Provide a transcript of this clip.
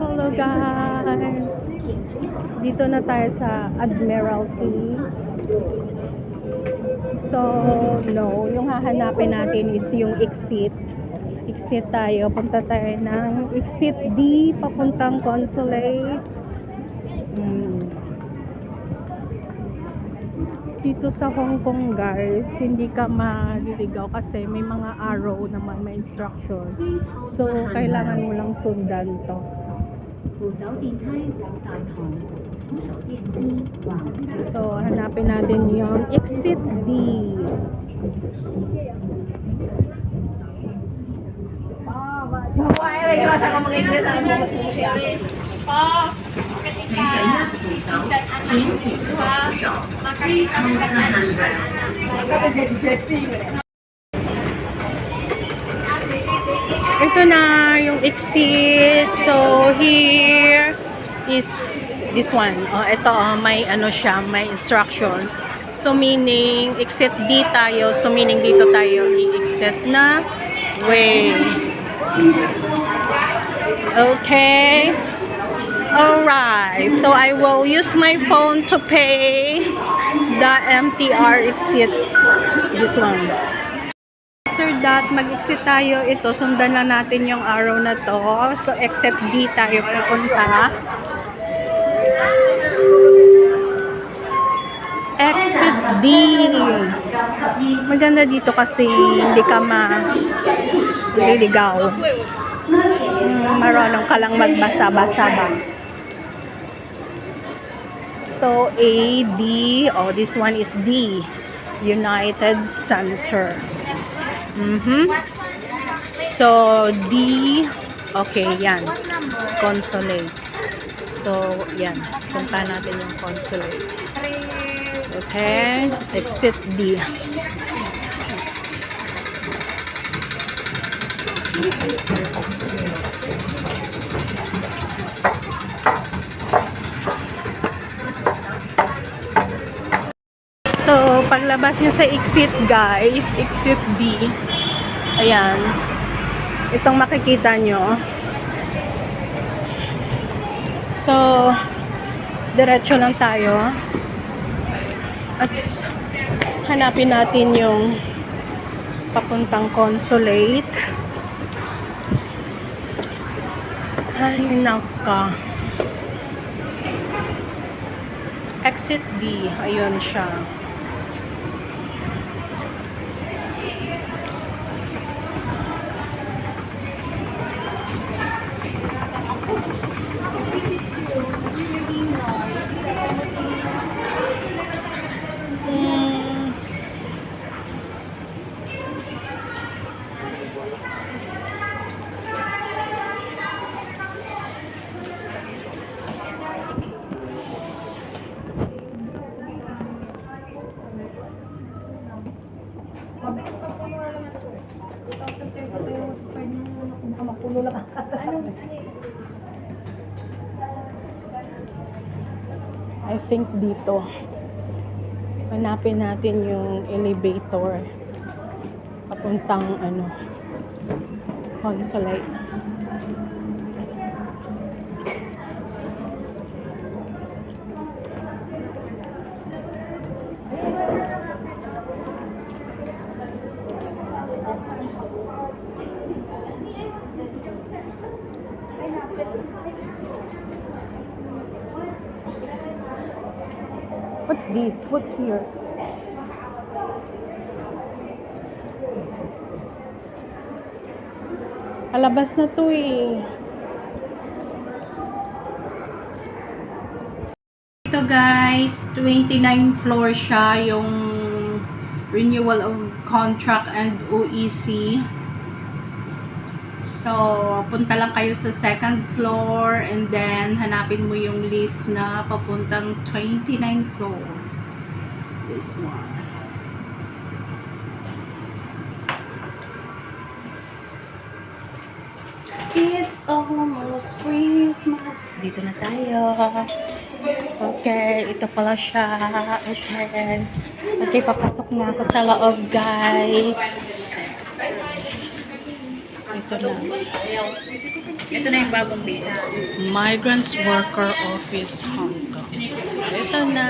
Hello guys! Dito na tayo sa Admiralty. So, no, yung hahanapin natin is yung exit. Exit tayo. Punta tayo ng exit D papuntang Consulate. Dito sa Hong Kong guys, hindi ka maliligaw kasi may mga arrow naman, may instruction. So, kailangan mo lang sundan to. So, hanapin natin yung exit D. Ito na yung exit. So here is this one. Ito may ano siya, may instruction. So meaning exit D tayo. So meaning dito tayo i-exit na way. Okay. Alright, so I will use my phone to pay the MTR exit, this one. After that, mag-exit tayo. Ito, sundan na natin yung arrow na to. So, exit D tayo pupunta. Exit D. Maganda dito kasi hindi ka maliligaw. Marunong ka lang magbasa-basa ba. So, A, D. Oh, this one is D. United Center. So, D. Okay, yan. Consulate. So, yan. Punta natin yung Consulate. Okay. Exit D. So, paglabas nyo sa exit guys, exit D, ayan, itong makikita nyo. So, diretso lang tayo at hanapin natin yung papuntang Consulate. Ay, naka. Exit D, ayun siya. I think dito hanapin natin yung elevator papuntang Consulate. What's this? What's here? Alabas na to eh. Ito guys, 29th floor siya, yung renewal of contract and OEC. So, punta lang kayo sa second floor and then hanapin mo yung lift na papuntang 29th floor. This one. It's almost Christmas. Dito na tayo. Okay, ito pala siya. Okay. Okay, papasok na ako sa loob, guys. Ito na. Ito na yung bagong visa. Migrants Worker Office, Hong Kong. Ito na.